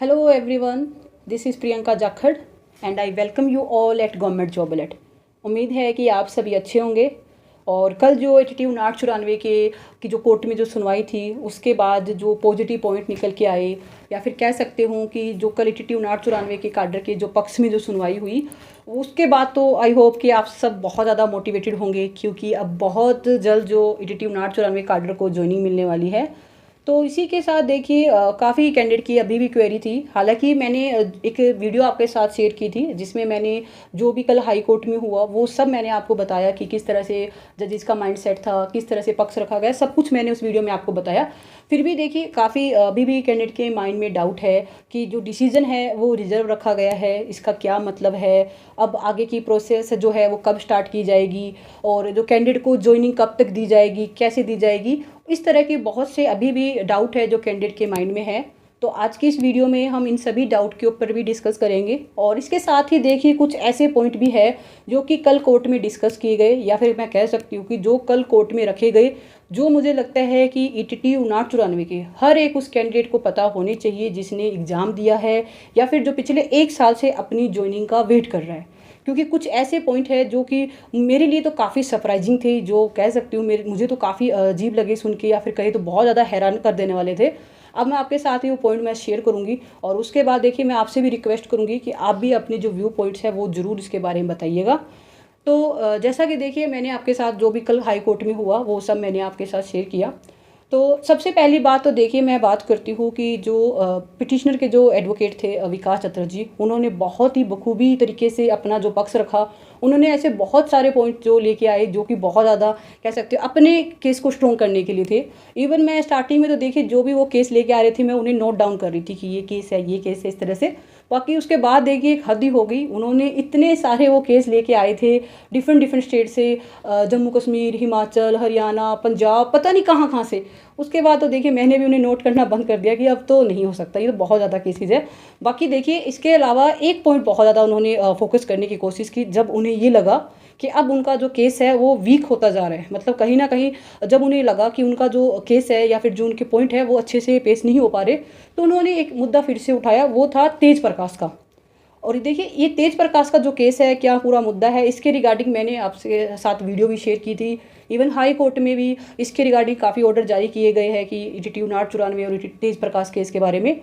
Hello everyone, this is Priyanka Jakhad and I welcome you all at Government Job Alert। उम्मीद है कि आप सभी अच्छे होंगे। और कल जो 82/94 के की जो कोर्ट में जो सुनवाई थी उसके बाद जो पॉजिटिव पॉइंट निकल के आए, या फिर कह सकते हूँ कि जो कल 82/94 के काडर के जो पक्ष में जो सुनवाई हुई उसके बाद तो आई होप कि आप सब बहुत ज़्यादा मोटिवेटेड होंगे, क्योंकि अब बहुत जल्द जो 82/94 काडर को ज्वाइनिंग मिलने वाली है। तो इसी के साथ देखिए काफ़ी कैंडिडेट की अभी भी क्वेरी थी। हालांकि मैंने एक वीडियो आपके साथ शेयर की थी जिसमें मैंने जो भी कल हाई कोर्ट में हुआ वो सब मैंने आपको बताया कि किस तरह से जजेस का माइंडसेट था, किस तरह से पक्ष रखा गया, सब कुछ मैंने उस वीडियो में आपको बताया। फिर भी देखिए काफ़ी अभी भी कैंडिडेट के माइंड में डाउट है कि जो डिसीजन है वो रिजर्व रखा गया है, इसका क्या मतलब है, अब आगे की प्रोसेस जो है वो कब स्टार्ट की जाएगी, और जो कैंडिडेट को ज्वाइनिंग कब तक दी जाएगी, कैसे दी जाएगी। इस तरह के बहुत से अभी भी डाउट है जो कैंडिडेट के माइंड में है। तो आज की इस वीडियो में हम इन सभी डाउट के ऊपर भी डिस्कस करेंगे, और इसके साथ ही देखिए कुछ ऐसे पॉइंट भी है जो कि कल कोर्ट में डिस्कस किए गए, या फिर मैं कह सकती हूँ कि जो कल कोर्ट में रखे गए, जो मुझे लगता है कि ETT 5994 के हर एक उस कैंडिडेट को पता होनी चाहिए जिसने एग्ज़ाम दिया है या फिर जो पिछले 1 साल से अपनी ज्वाइनिंग का वेट कर रहा है। क्योंकि कुछ ऐसे पॉइंट है जो कि मेरे लिए तो काफ़ी सरप्राइजिंग थे, जो कह सकती हूँ मुझे तो काफ़ी अजीब लगे सुन के, या फिर कहे तो बहुत ज़्यादा हैरान कर देने वाले थे। अब मैं आपके साथ ही वो पॉइंट मैं शेयर करूँगी, और उसके बाद देखिए मैं आपसे भी रिक्वेस्ट करूँगी कि आप भी अपने जो व्यू पॉइंट्स है वो ज़रूर इसके बारे में बताइएगा। तो जैसा कि देखिए मैंने आपके साथ जो भी कल हाई कोर्ट में हुआ वो सब मैंने आपके साथ शेयर किया। तो सबसे पहली बात तो देखिए मैं बात करती हूँ कि जो पिटिशनर के जो एडवोकेट थे विकास चतुर्वेदी, उन्होंने बहुत ही बखूबी तरीके से अपना जो पक्ष रखा। उन्होंने ऐसे बहुत सारे पॉइंट जो लेके आए जो कि बहुत ज़्यादा कह सकते हो अपने केस को स्ट्रॉन्ग करने के लिए थे। इवन मैं स्टार्टिंग में तो देखिए जो भी वो केस लेके आ रहे थे मैं उन्हें नोट डाउन कर रही थी कि ये केस है, ये केस है, इस तरह से। बाकी उसके बाद देखिए एक हद ही हो गई, उन्होंने इतने सारे वो केस लेके आए थे डिफरेंट डिफरेंट स्टेट से, जम्मू कश्मीर, हिमाचल, हरियाणा, पंजाब, पता नहीं कहाँ कहाँ से। उसके बाद तो देखिए मैंने भी उन्हें नोट करना बंद कर दिया कि अब तो नहीं हो सकता, ये तो बहुत ज़्यादा केसेज है। बाकी देखिए इसके अलावा एक पॉइंट बहुत ज़्यादा उन्होंने फोकस करने की कोशिश की, जब उन्हें ये लगा कि अब उनका जो केस है वो वीक होता जा रहा है, मतलब कहीं ना कहीं जब उन्हें लगा कि उनका जो केस है या फिर जो उनके पॉइंट है वो अच्छे से पेश नहीं हो पा रहे, तो उन्होंने एक मुद्दा फिर से उठाया, वो था तेज प्रकाश का। और देखिए ये तेज प्रकाश का जो केस है, क्या पूरा मुद्दा है, इसके रिगार्डिंग मैंने आपसे साथ वीडियो भी शेयर की थी। इवन हाई कोर्ट में भी इसके रिगार्डिंग काफ़ी ऑर्डर जारी किए गए हैं कि ETT 5994 और तेज प्रकाश केस के बारे में।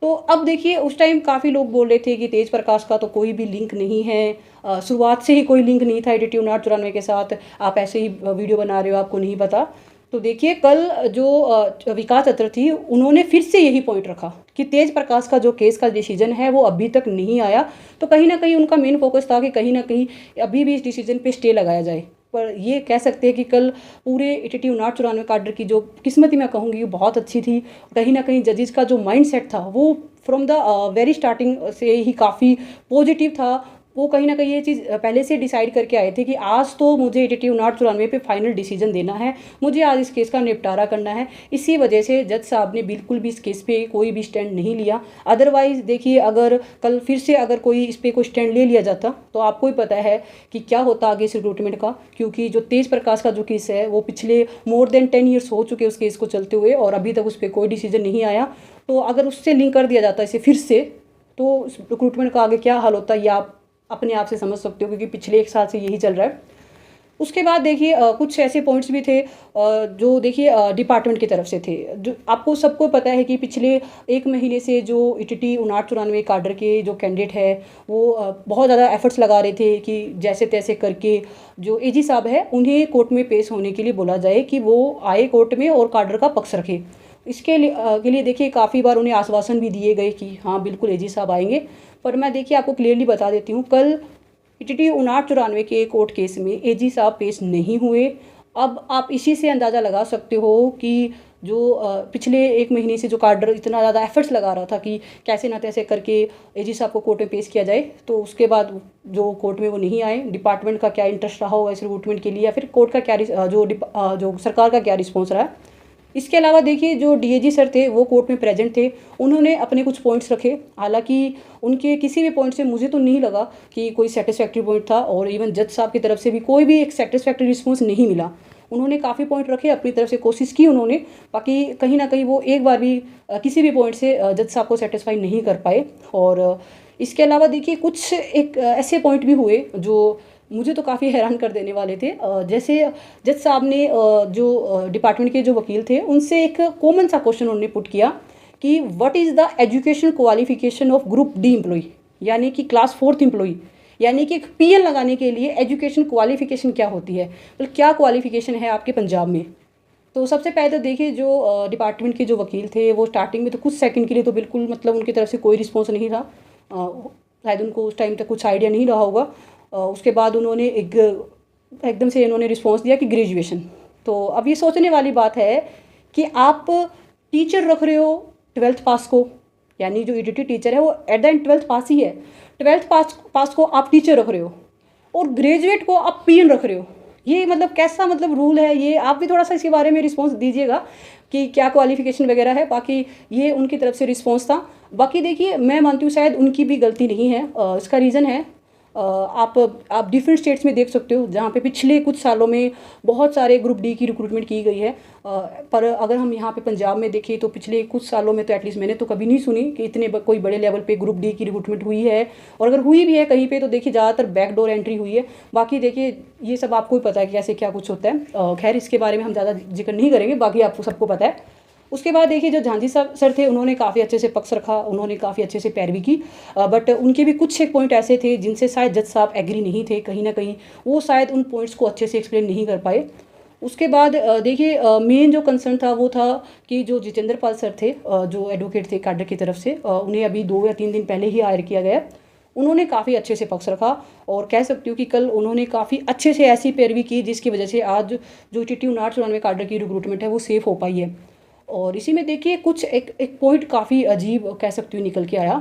तो अब देखिए उस टाइम काफ़ी लोग बोल रहे थे कि तेज प्रकाश का तो कोई भी लिंक नहीं है, शुरुआत से ही कोई लिंक नहीं था 82/94 के साथ, आप ऐसे ही वीडियो बना रहे हो, आपको नहीं पता। तो देखिए कल जो विकास अत्र थी उन्होंने फिर से यही पॉइंट रखा कि तेज प्रकाश का जो केस का डिसीजन है वो अभी तक नहीं आया। तो कहीं ना कहीं उनका मेन फोकस था कि कहीं ना कहीं अभी भी इस डिसीजन पे स्टे लगाया जाए। पर ये कह सकते हैं कि कल पूरे 82/94 काडर की जो किस्मत ही मैं कहूँगी वो बहुत अच्छी थी। कहीं ना कहीं जजेस का जो माइंड सेट था वो फ्रॉम द वेरी स्टार्टिंग से ही काफ़ी पॉजिटिव था। वो कहीं ना कहीं ये चीज़ पहले से डिसाइड करके आए थे कि आज तो मुझे 82/94 पे फाइनल डिसीजन देना है, मुझे आज इस केस का निपटारा करना है। इसी वजह से जज साहब ने बिल्कुल भी इस केस पे कोई भी स्टैंड नहीं लिया। अदरवाइज़ देखिए अगर कल फिर से अगर कोई इस पर कोई स्टैंड ले लिया जाता तो आपको ही पता है कि क्या होता आगे इस रिक्रूटमेंट का। क्योंकि जो तेज प्रकाश का जो केस है वो पिछले मोर देन 10 ईयर्स हो चुके उस केस को चलते हुए, और अभी तक उस पर कोई डिसीजन नहीं आया। तो अगर उससे लिंक कर दिया जाता इसे फिर से, तो उस रिक्रूटमेंट का आगे क्या हाल होता है ये आप अपने आप से समझ सकते हो, क्योंकि पिछले 1 साल से यही चल रहा है। उसके बाद देखिए कुछ ऐसे पॉइंट्स भी थे जो देखिए डिपार्टमेंट की तरफ से थे। जो आपको सबको पता है कि पिछले 1 महीने से जो ETT 5994 काडर के जो कैंडिडेट है वो बहुत ज़्यादा एफर्ट्स लगा रहे थे कि जैसे तैसे करके जो AG साहब है उन्हें कोर्ट में पेश होने के लिए बोला जाए, कि वो आए कोर्ट में और काडर का पक्ष रखे। इसके लिए देखिए काफ़ी बार उन्हें आश्वासन भी दिए गए कि हाँ बिल्कुल AG साहब आएंगे। पर मैं देखिए आपको क्लियरली बता देती हूँ, कल ETT 5994 के कोर्ट केस में AG साहब पेश नहीं हुए। अब आप इसी से अंदाज़ा लगा सकते हो कि जो पिछले 1 महीने से जो काडर इतना ज़्यादा एफर्ट्स लगा रहा था कि कैसे ना तैसे करके AG साहब को कोर्ट में पेश किया जाए, तो उसके बाद जो कोर्ट में वो नहीं आए। डिपार्टमेंट का क्या इंटरेस्ट रहा होगा इस रिक्रूटमेंट के लिए, या फिर कोर्ट का क्या जो सरकार का क्या रिस्पॉन्स रहा है। इसके अलावा देखिए जो DAG सर थे वो कोर्ट में प्रेजेंट थे, उन्होंने अपने कुछ पॉइंट्स रखे। हालांकि उनके किसी भी पॉइंट से मुझे तो नहीं लगा कि कोई सेटिस्फैक्ट्री पॉइंट था, और इवन जज साहब की तरफ से भी कोई भी एक सेटिस्फैक्ट्री रिस्पॉन्स नहीं मिला। उन्होंने काफ़ी पॉइंट रखे, अपनी तरफ से कोशिश की उन्होंने, बाकी कहीं ना कहीं वो एक बार भी किसी भी पॉइंट से जज साहब को सेटिस्फाई नहीं कर पाए। और इसके अलावा देखिए कुछ एक ऐसे पॉइंट भी हुए जो मुझे तो काफ़ी हैरान कर देने वाले थे। जैसे जज साहब ने जो डिपार्टमेंट के जो वकील थे उनसे एक कॉमन सा क्वेश्चन उन्होंने पुट किया कि what is the education qualification of group D employ, यानी कि क्लास 4th एम्प्लॉय, यानी कि एक पीएल लगाने के लिए एजुकेशन क्वालिफिकेशन क्या होती है, मतलब क्या क्वालिफिकेशन है आपके पंजाब में। तो सबसे पहले तो देखिए जो डिपार्टमेंट के जो वकील थे वो स्टार्टिंग में तो कुछ सेकंड के लिए तो बिल्कुल मतलब उनकी तरफ से कोई रिस्पॉन्स नहीं था, शायद उनको उस टाइम तक कुछ आइडिया नहीं रहा होगा। उसके बाद उन्होंने एकदम से इन्होंने रिस्पॉन्स दिया कि ग्रेजुएशन। तो अब ये सोचने वाली बात है कि आप टीचर रख रहे हो 12th पास को, यानी जो ईडीटी टीचर है वो एट द एंड 12th पास ही है, 12th पास को आप टीचर रख रहे हो और ग्रेजुएट को आप पीएन रख रहे हो। ये मतलब कैसा मतलब रूल है ये, आप भी थोड़ा सा इसके बारे में रिस्पॉन्स दीजिएगा कि क्या क्वालिफिकेशन वगैरह है। बाकी ये उनकी तरफ से रिस्पॉन्स था। बाकी देखिए मैं मानती हूँ शायद उनकी भी गलती नहीं है। इसका रीज़न है आप डिफरेंट स्टेट्स में देख सकते हो जहाँ पे पिछले कुछ सालों में बहुत सारे ग्रुप डी की रिक्रूटमेंट की गई है, पर अगर हम यहाँ पे पंजाब में देखें तो पिछले कुछ सालों में तो एटलीस्ट मैंने तो कभी नहीं सुनी कि इतने कोई बड़े लेवल पे ग्रुप डी की रिक्रूटमेंट हुई है। और अगर हुई भी है कहीं पे तो देखिए ज़्यादातर बैकडोर एंट्री हुई है। बाकी देखिए ये सब आपको ही पता है कि कैसे क्या कुछ होता है, खैर इसके बारे में हम ज़्यादा जिक्र नहीं करेंगे, बाकी आपको सबको पता है। उसके बाद देखिए जो झांसी सर थे उन्होंने काफ़ी अच्छे से पक्ष रखा, उन्होंने काफ़ी अच्छे से पैरवी की, बट उनके भी कुछ एक पॉइंट ऐसे थे जिनसे शायद जज साहब एग्री नहीं थे, कहीं ना कहीं वो शायद उन पॉइंट्स को अच्छे से एक्सप्लेन नहीं कर पाए। उसके बाद देखिए मेन जो कंसर्न था वो था कि जो जितेंद्र पाल सर थे, जो एडवोकेट थे काडर की तरफ से, उन्हें अभी 2 या 3 दिन पहले ही हायर किया गया। उन्होंने काफ़ी अच्छे से पक्ष रखा और कह सकती हूँ कि कल उन्होंने काफ़ी अच्छे से ऐसी पैरवी की जिसकी वजह से आज जो TTU 994 काडर की रिक्रूटमेंट है वो सेफ़ हो पाई है। और इसी में देखिए कुछ एक पॉइंट काफ़ी अजीब कह सकती हूँ निकल के आया।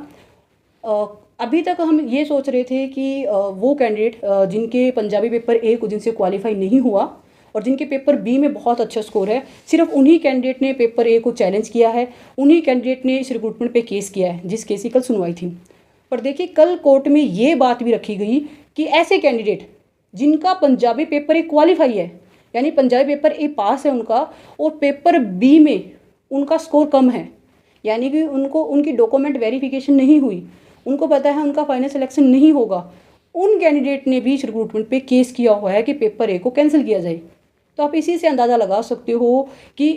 अभी तक हम ये सोच रहे थे कि वो कैंडिडेट जिनके पंजाबी पेपर ए को जिनसे क्वालिफाई नहीं हुआ और जिनके पेपर बी में बहुत अच्छा स्कोर है, सिर्फ उन्हीं कैंडिडेट ने पेपर ए को चैलेंज किया है, उन्हीं कैंडिडेट ने इस रिक्रूटमेंट पे केस किया है जिस केस की कल सुनवाई थी। पर देखिए कल कोर्ट में ये बात भी रखी गई कि ऐसे कैंडिडेट जिनका पंजाबी पेपर ए क्वालिफाई है, यानी पंजाबी पेपर ए पास है उनका और पेपर बी में उनका स्कोर कम है, यानी कि उनको उनकी डॉक्यूमेंट वेरिफिकेशन नहीं हुई, उनको पता है उनका फाइनल सिलेक्शन नहीं होगा, उन कैंडिडेट ने भी इस रिक्रूटमेंट पे केस किया हुआ है कि पेपर ए को कैंसिल किया जाए। तो आप इसी से अंदाज़ा लगा सकते हो कि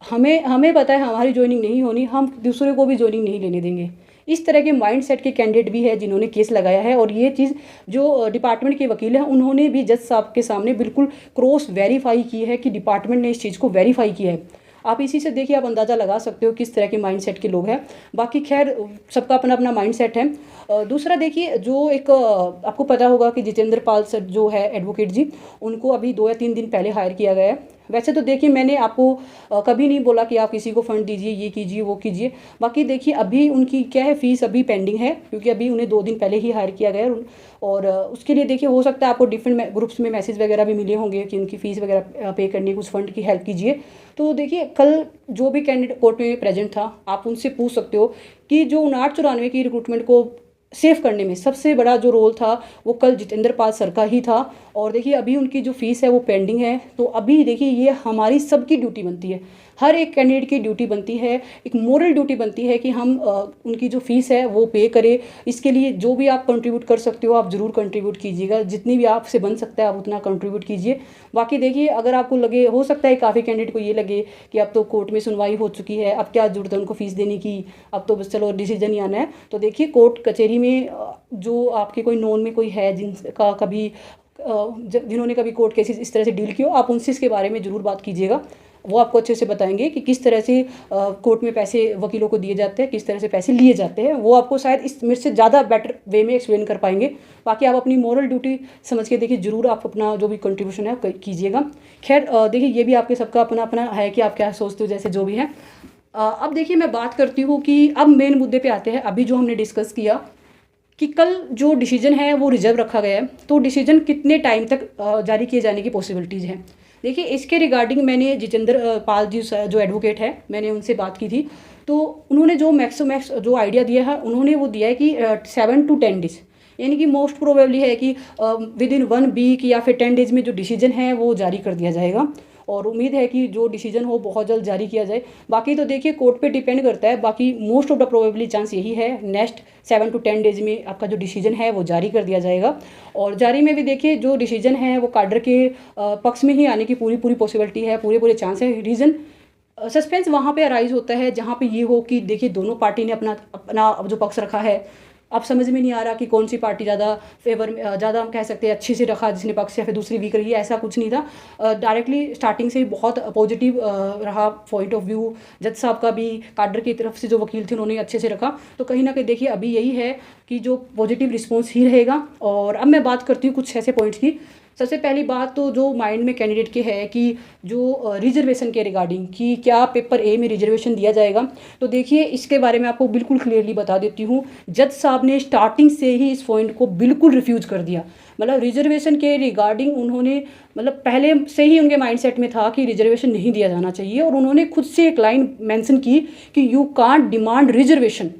हमें पता है हमारी ज्वाइनिंग नहीं होनी, हम दूसरे को भी ज्वाइनिंग नहीं लेने देंगे। इस तरह के माइंड सेट के कैंडिडेट भी है जिन्होंने केस लगाया है। और ये चीज़ जो डिपार्टमेंट के वकील हैं उन्होंने भी जज साहब के सामने बिल्कुल क्रॉस वेरीफाई की है कि डिपार्टमेंट ने इस चीज़ को वेरीफाई किया है। आप इसी से देखिए आप अंदाज़ा लगा सकते हो किस तरह के माइंडसेट के लोग हैं। बाकी खैर सबका अपना अपना माइंडसेट है। दूसरा देखिए जो एक आपको पता होगा कि जितेंद्र पाल सर जो है एडवोकेट जी, उनको अभी 2 या 3 दिन पहले हायर किया गया है। वैसे तो देखिए मैंने आपको कभी नहीं बोला कि आप किसी को फ़ंड दीजिए, ये कीजिए वो कीजिए। बाकी देखिए अभी उनकी क्या है, फ़ीस अभी पेंडिंग है क्योंकि अभी उन्हें 2 दिन पहले ही हायर किया गया है। और उसके लिए देखिए हो सकता है आपको डिफरेंट ग्रुप्स में मैसेज वगैरह भी मिले होंगे कि उनकी फ़ीस वगैरह पे करनी, कुछ फ़ंड की हेल्प कीजिए। तो देखिए कल जो भी कैंडिडेट कोर्ट में प्रेजेंट था आप उनसे पूछ सकते हो कि जो 5994 की रिक्रूटमेंट को सेव करने में सबसे बड़ा जो रोल था वो कल जितेंद्र पाल सर का ही था। और देखिए अभी उनकी जो फ़ीस है वो पेंडिंग है। तो अभी देखिए ये हमारी सबकी ड्यूटी बनती है, हर एक कैंडिडेट की ड्यूटी बनती है, एक मोरल ड्यूटी बनती है कि हम उनकी जो फ़ीस है वो पे करें। इसके लिए जो भी आप कंट्रीब्यूट कर सकते हो आप ज़रूर कंट्रीब्यूट कीजिएगा, जितनी भी आपसे बन सकता है आप उतना कंट्रीब्यूट कीजिए। बाकी देखिए अगर आपको लगे, हो सकता है काफ़ी कैंडिडेट को ये लगे कि अब तो कोर्ट में सुनवाई हो चुकी है, अब क्या ज़रूरत है उनको फ़ीस देने की, अब तो बस चलो डिसीजन ही आना है। तो देखिए कोर्ट कचहरी में जो आपके कोई नोन में कोई है जिनका कभी जिन्होंने कभी कोर्ट केसेस इस तरह से डील किया, आप उनसे इसके बारे में ज़रूर बात कीजिएगा। वो आपको अच्छे से बताएंगे कि किस तरह से कोर्ट में पैसे वकीलों को दिए जाते हैं, किस तरह से पैसे लिए जाते हैं। वो आपको शायद इस मेरे से ज़्यादा बेटर वे में एक्सप्लेन कर पाएंगे। बाकी आप अपनी मोरल ड्यूटी समझ के देखिए ज़रूर आप अपना जो भी कंट्रीब्यूशन है कीजिएगा। खैर देखिए ये भी आपके सबका अपना अपना है कि आप क्या सोचते हो, जैसे जो भी है। अब देखिए मैं बात करती हूँ कि अब मेन मुद्दे पे आते हैं। अभी जो हमने डिस्कस किया कि कल जो डिसीजन है वो रिजर्व रखा गया है, तो डिसीजन कितने टाइम तक जारी किए जाने की पॉसिबिलिटीज़ हैं। देखिए इसके रिगार्डिंग मैंने जितेंद्र पाल जी जो एडवोकेट है मैंने उनसे बात की थी। तो उन्होंने जो मैक्स जो आइडिया दिया है उन्होंने वो दिया है कि 7 to 10 डेज, यानी कि मोस्ट प्रोबेबली है कि विद इन 1 वीक या फिर 10 डेज में जो डिसीजन है वो जारी कर दिया जाएगा। और उम्मीद है कि जो डिसीजन हो बहुत जल्द जारी किया जाए। बाकी तो देखिए कोर्ट पे डिपेंड करता है, बाकी most of the probably chance यही है नेक्स्ट 7 to 10 डेज में आपका जो डिसीजन है वो जारी कर दिया जाएगा। और जारी में भी देखिए जो डिसीजन है वो काडर के पक्ष में ही आने की पूरी पूरी पॉसिबिलिटी है, पूरे पूरे चांस है। रीज़न सस्पेंस वहाँ पे अराइज होता है जहाँ पे ये हो कि देखिए दोनों पार्टी ने अपना अपना जो पक्ष रखा है, अब समझ में नहीं आ रहा कि कौन सी पार्टी ज़्यादा फेवर में, ज़्यादा हम कह सकते हैं अच्छी से रखा जिसने पक्ष, या फिर दूसरी वीक रही है, ऐसा कुछ नहीं था। डायरेक्टली स्टार्टिंग से ही बहुत पॉजिटिव रहा पॉइंट ऑफ व्यू। जज साहब का भी काडर की तरफ से जो वकील थे उन्होंने अच्छे से रखा। तो कहीं ना कहीं देखिए अभी यही है कि जो पॉजिटिव रिस्पॉन्स ही रहेगा। और अब मैं बात करती हूँ कुछ ऐसे पॉइंट्स की। सबसे पहली बात तो जो माइंड में कैंडिडेट के है कि जो रिजर्वेशन के रिगार्डिंग कि क्या पेपर ए में रिजर्वेशन दिया जाएगा, तो देखिए इसके बारे में आपको बिल्कुल क्लियरली बता देती हूँ। जज साहब ने स्टार्टिंग से ही इस पॉइंट को बिल्कुल रिफ्यूज़ कर दिया। मतलब रिजर्वेशन के रिगार्डिंग उन्होंने मतलब पहले से ही उनके माइंडसेट में था कि रिजर्वेशन नहीं दिया जाना चाहिए। और उन्होंने खुद से एक लाइन मेंशन की कि यू कांट डिमांड रिजर्वेशन,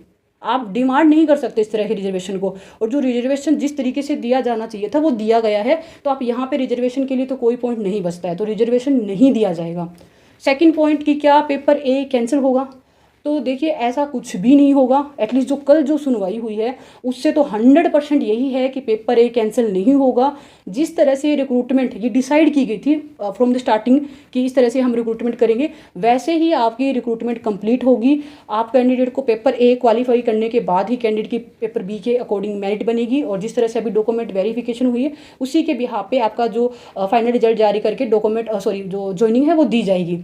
आप डिमांड नहीं कर सकते इस तरह के रिजर्वेशन को। और जो रिजर्वेशन जिस तरीके से दिया जाना चाहिए था वो दिया गया है, तो आप यहाँ पे रिजर्वेशन के लिए तो कोई पॉइंट नहीं बचता है, तो रिजर्वेशन नहीं दिया जाएगा। सेकंड पॉइंट कि क्या पेपर ए कैंसिल होगा, तो देखिए ऐसा कुछ भी नहीं होगा। एटलीस्ट जो कल जो सुनवाई हुई है उससे तो 100% यही है कि पेपर ए कैंसिल नहीं होगा। जिस तरह से रिक्रूटमेंट ये डिसाइड की गई थी फ्रॉम द स्टार्टिंग कि इस तरह से हम रिक्रूटमेंट करेंगे, वैसे ही आपकी रिक्रूटमेंट कंप्लीट होगी। आप कैंडिडेट को पेपर ए क्वालिफाई करने के बाद ही कैंडिडेट की पेपर बी के अकॉर्डिंग मेरिट बनेगी। और जिस तरह से अभी डॉक्यूमेंट वेरिफिकेशन हुई है उसी के बिहाफ पे आपका जो फाइनल रिजल्ट जारी करके डॉक्यूमेंट जो ज्वाइनिंग है वो दी जाएगी।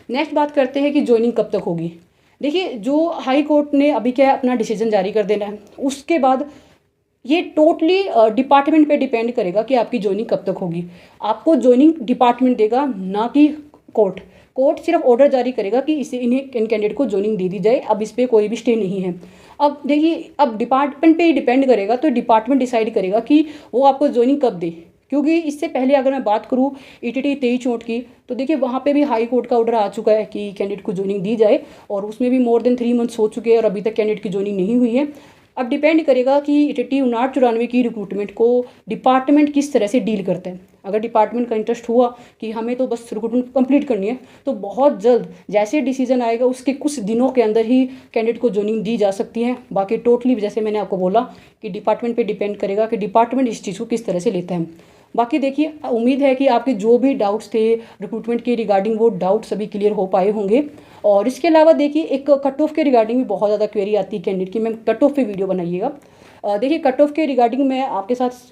नेक्स्ट बात करते हैं कि ज्वाइनिंग कब तक होगी। देखिए जो हाई कोर्ट ने अभी क्या अपना डिसीजन जारी कर देना है, उसके बाद ये टोटली डिपार्टमेंट पे डिपेंड करेगा कि आपकी ज्वाइनिंग कब तक होगी। आपको ज्वाइनिंग डिपार्टमेंट देगा, ना कि कोर्ट। कोर्ट सिर्फ ऑर्डर जारी करेगा कि इसे इन कैंडिडेट को ज्वाइनिंग दे दी जाए। अब इस पर कोई भी स्टे नहीं है। अब देखिए अब डिपार्टमेंट पे ही डिपेंड करेगा, तो डिपार्टमेंट डिसाइड करेगा कि वो आपको ज्वाइनिंग कब दे। क्योंकि इससे पहले अगर मैं बात करूँ ETT 23 की, तो देखिए वहाँ पे भी हाई कोर्ट का ऑर्डर आ चुका है कि कैंडिडेट को ज्वाइनिंग दी जाए, और उसमें भी मोर देन 3 मंथ्स हो चुके हैं और अभी तक कैंडिडेट की ज्वाइनिंग नहीं हुई है। अब डिपेंड करेगा कि ETT 5994 की रिक्रूटमेंट को डिपार्टमेंट किस तरह से डील करते हैं। अगर डिपार्टमेंट का इंटरेस्ट हुआ कि हमें तो बस रिक्रूटमेंट कंप्लीट करनी है, तो बहुत जल्द जैसे डिसीजन आएगा उसके कुछ दिनों के अंदर ही कैंडिडेट को ज्वाइनिंग दी जा सकती है। बाकी टोटली जैसे मैंने आपको बोला कि डिपार्टमेंट पे डिपेंड करेगा कि डिपार्टमेंट इस चीज़ को किस तरह से लेता है। बाकी देखिए उम्मीद है कि आपके जो भी डाउट्स थे रिक्रूटमेंट के रिगार्डिंग वो डाउट सभी क्लियर हो पाए होंगे। और इसके अलावा देखिए एक कट ऑफ के रिगार्डिंग भी बहुत ज़्यादा क्वेरी आती है कैंडिडेट की, मैम कट ऑफ पे वीडियो बनाइएगा। देखिए कट ऑफ के रिगार्डिंग मैं आपके साथ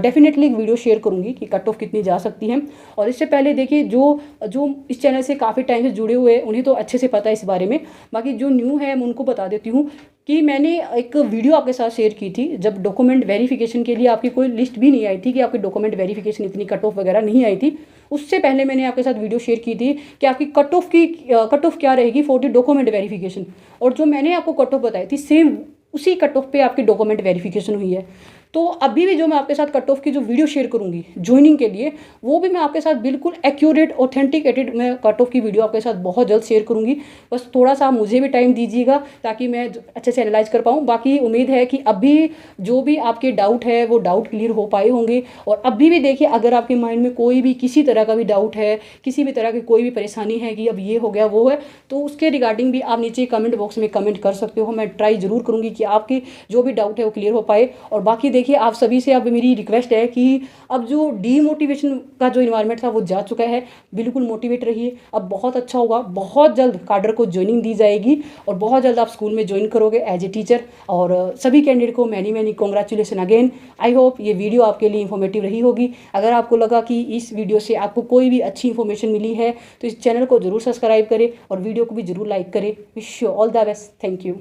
डेफिनेटली एक वीडियो शेयर करूंगी कि कट ऑफ कितनी जा सकती है। और इससे पहले देखिए जो जो इस चैनल से काफ़ी टाइम से जुड़े हुए हैं उन्हें तो अच्छे से पता है इस बारे में। बाकी जो न्यू है मैं उनको बता देती हूँ कि मैंने एक वीडियो आपके साथ शेयर की थी जब डॉक्यूमेंट वेरिफिकेशन के लिए आपकी कोई लिस्ट भी नहीं आई थी कि आपकी डॉक्यूमेंट वेरिफिकेशन इतनी कट ऑफ वगैरह नहीं आई थी। उससे पहले मैंने आपके साथ वीडियो शेयर की थी कि आपकी कट ऑफ क्या रहेगी फॉर द डॉक्यूमेंट वेरिफिकेशन। और जो मैंने आपको कट ऑफ बताई थी सेम उसी कट ऑफ पे आपकी डॉक्यूमेंट वेरिफिकेशन हुई है। तो अभी भी जो मैं आपके साथ कट ऑफ की जो वीडियो शेयर करूंगी ज्वाइनिंग के लिए, वो भी मैं आपके साथ बिल्कुल एक्यूरेट ऑथेंटिकेटेड मैं कट ऑफ की वीडियो आपके साथ बहुत जल्द शेयर करूंगी। बस थोड़ा सा मुझे भी टाइम दीजिएगा ताकि मैं अच्छे से एनालाइज कर पाऊँ। बाकी उम्मीद है कि अभी जो भी आपके डाउट है वो डाउट क्लियर हो पाए होंगे। और अभी भी देखिए अगर आपके माइंड में कोई भी किसी तरह का भी डाउट है, किसी भी तरह की कोई भी परेशानी है कि अब ये हो गया वो है, तो उसके रिगार्डिंग भी आप नीचे कमेंट बॉक्स में कमेंट कर सकते हो। मैं ट्राई ज़रूर करूँगी कि आपके जो भी डाउट है वो क्लियर हो पाए। और बाकी देखिए आप सभी से अब मेरी रिक्वेस्ट है कि अब जो डीमोटिवेशन का जो इन्वायरमेंट था वो जा चुका है, बिल्कुल मोटिवेट रहिए। अब बहुत अच्छा होगा, बहुत जल्द काडर को ज्वाइनिंग दी जाएगी और बहुत जल्द आप स्कूल में ज्वाइन करोगे एज ए टीचर। और सभी कैंडिडेट को many many congratulation again. I hope ये वीडियो आपके लिए इन्फॉर्मेटिव रही होगी। अगर आपको लगा कि इस वीडियो से आपको कोई भी अच्छी इन्फॉर्मेशन मिली है तो इस चैनल को जरूर सब्सक्राइब करें और वीडियो को भी जरूर लाइक करें। Wish you all the best. Thank you.